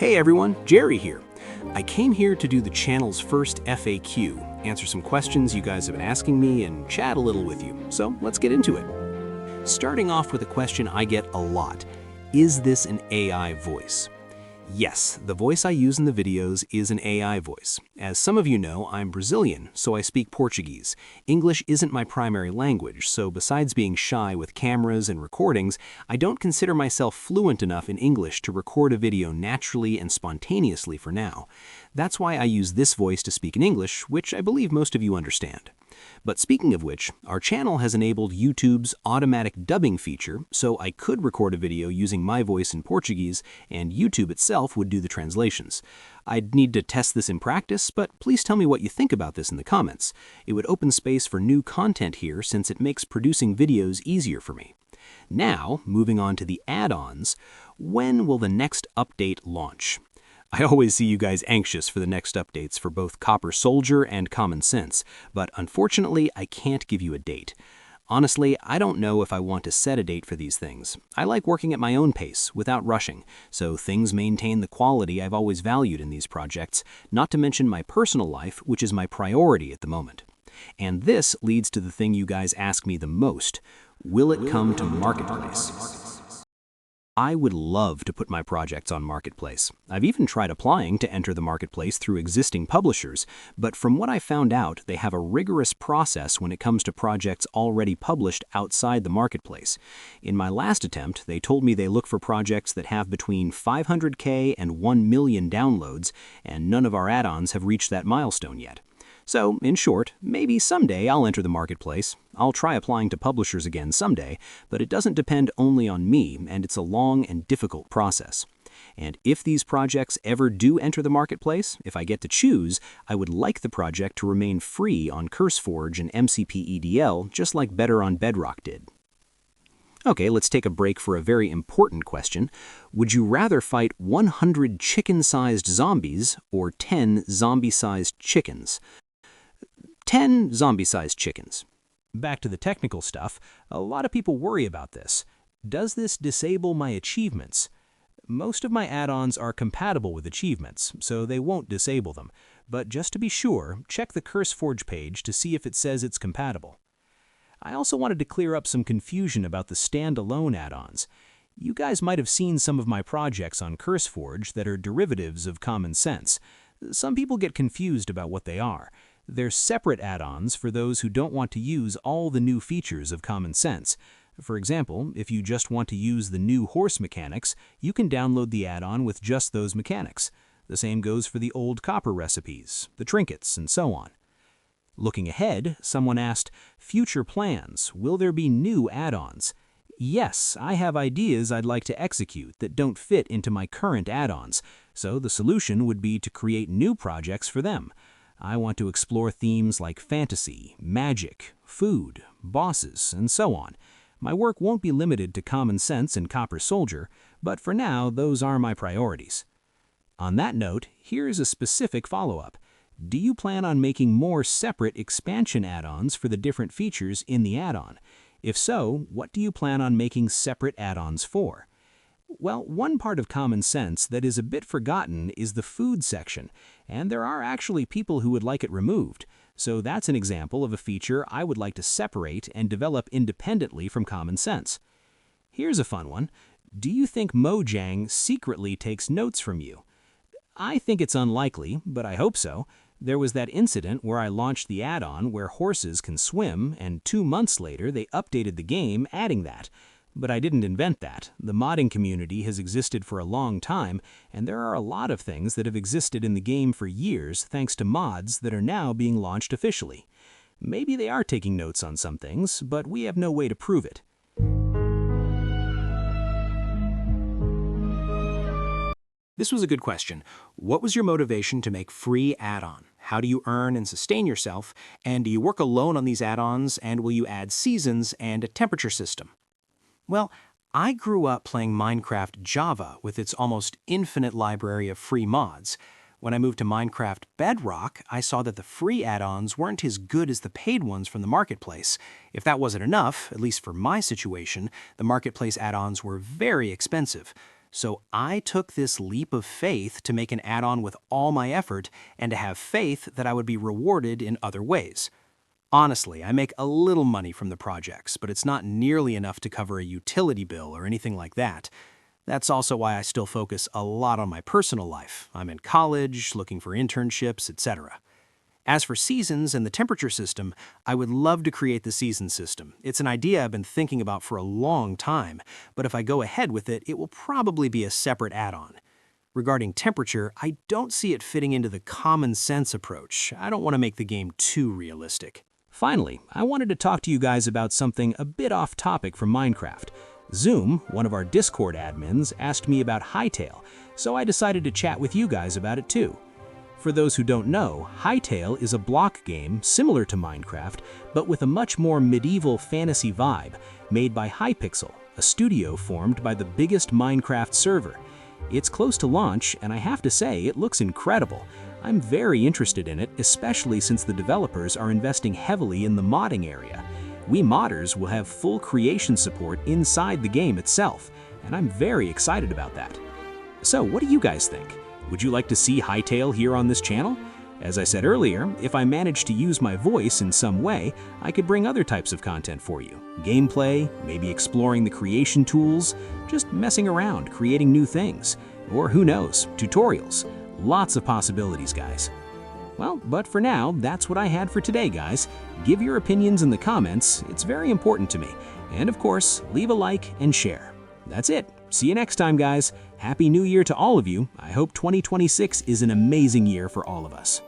Hey everyone, Jerry here. I came here to do the channel's first FAQ, answer some questions you guys have been asking me, and chat a little with you. So let's get into it. Starting off with a question I get a lot. Is this an AI voice? Yes, the voice I use in the videos is an AI voice. As some of you know, I'm Brazilian, so I speak Portuguese. English isn't my primary language, so besides being shy with cameras and recordings, I don't consider myself fluent enough in English to record a video naturally and spontaneously for now. That's why I use this voice to speak in English, which I believe most of you understand. But speaking of which, our channel has enabled YouTube's automatic dubbing feature, so I could record a video using my voice in Portuguese, and YouTube itself would do the translations. I'd need to test this in practice, but please tell me what you think about this in the comments. It would open space for new content here since it makes producing videos easier for me. Now, moving on to the add-ons, when will the next update launch? I always see you guys anxious for the next updates for both Copper Soldier and Common Sense, but unfortunately I can't give you a date. Honestly, I don't know if I want to set a date for these things. I like working at my own pace, without rushing, so things maintain the quality I've always valued in these projects, not to mention my personal life, which is my priority at the moment. And this leads to the thing you guys ask me the most. Will it come to Marketplace? I would love to put my projects on Marketplace. I've even tried applying to enter the Marketplace through existing publishers, but from what I found out, they have a rigorous process when it comes to projects already published outside the Marketplace. In my last attempt, they told me they look for projects that have between 500K and 1 million downloads, and none of our add-ons have reached that milestone yet. So, in short, maybe someday I'll enter the Marketplace. I'll try applying to publishers again someday, but it doesn't depend only on me, and it's a long and difficult process. And if these projects ever do enter the Marketplace, if I get to choose, I would like the project to remain free on CurseForge and MCP-EDL, just like Better on Bedrock did. Okay, let's take a break for a very important question. Would you rather fight 100 chicken-sized zombies or 10 zombie-sized chickens? 10 zombie-sized chickens. Back to the technical stuff, a lot of people worry about this. Does this disable my achievements? Most of my add-ons are compatible with achievements, so they won't disable them. But just to be sure, check the CurseForge page to see if it says it's compatible. I also wanted to clear up some confusion about the standalone add-ons. You guys might have seen some of my projects on CurseForge that are derivatives of Common Sense. Some people get confused about what they are. They're separate add-ons for those who don't want to use all the new features of Common Sense. For example, if you just want to use the new horse mechanics, you can download the add-on with just those mechanics. The same goes for the old copper recipes, the trinkets, and so on. Looking ahead, someone asked, future plans, will there be new add-ons? Yes, I have ideas I'd like to execute that don't fit into my current add-ons, so the solution would be to create new projects for them. I want to explore themes like fantasy, magic, food, bosses, and so on. My work won't be limited to Common Sense and Copper Soldier, but for now, those are my priorities. On that note, here's a specific follow-up. Do you plan on making more separate expansion add-ons for the different features in the add-on? If so, what do you plan on making separate add-ons for? Well, one part of Common Sense that is a bit forgotten is the food section, and there are actually people who would like it removed. So that's an example of a feature I would like to separate and develop independently from Common Sense. Here's a fun one. Do you think Mojang secretly takes notes from you? I think it's unlikely, but I hope so. There was that incident where I launched the add-on where horses can swim, and 2 months later they updated the game adding that. But I didn't invent that. The modding community has existed for a long time, and there are a lot of things that have existed in the game for years thanks to mods that are now being launched officially. Maybe they are taking notes on some things, but we have no way to prove it. This was a good question. What was your motivation to make free add-on? How do you earn and sustain yourself? And do you work alone on these add-ons, and will you add seasons and a temperature system? Well, I grew up playing Minecraft Java with its almost infinite library of free mods. When I moved to Minecraft Bedrock, I saw that the free add-ons weren't as good as the paid ones from the Marketplace. If that wasn't enough, at least for my situation, the Marketplace add-ons were very expensive. So I took this leap of faith to make an add-on with all my effort and to have faith that I would be rewarded in other ways. Honestly, I make a little money from the projects, but it's not nearly enough to cover a utility bill or anything like that. That's also why I still focus a lot on my personal life. I'm in college, looking for internships, etc. As for seasons and the temperature system, I would love to create the season system. It's an idea I've been thinking about for a long time, but if I go ahead with it, it will probably be a separate add-on. Regarding temperature, I don't see it fitting into the common sense approach. I don't want to make the game too realistic. Finally, I wanted to talk to you guys about something a bit off topic from Minecraft. Zoom, one of our Discord admins, asked me about Hytale, so I decided to chat with you guys about it too. For those who don't know, Hytale is a block game similar to Minecraft, but with a much more medieval fantasy vibe, made by Hypixel, a studio formed by the biggest Minecraft server. It's close to launch, and I have to say, it looks incredible. I'm very interested in it, especially since the developers are investing heavily in the modding area. We modders will have full creation support inside the game itself, and I'm very excited about that. So, what do you guys think? Would you like to see Hytale here on this channel? As I said earlier, if I manage to use my voice in some way, I could bring other types of content for you. Gameplay, maybe exploring the creation tools, just messing around, creating new things. Or who knows, tutorials. Lots of possibilities, guys. Well, but for now, that's what I had for today, guys. Give your opinions in the comments, it's very important to me. And of course, leave a like and share. That's it. See you next time, guys. Happy New Year to all of you. I hope 2026 is an amazing year for all of us.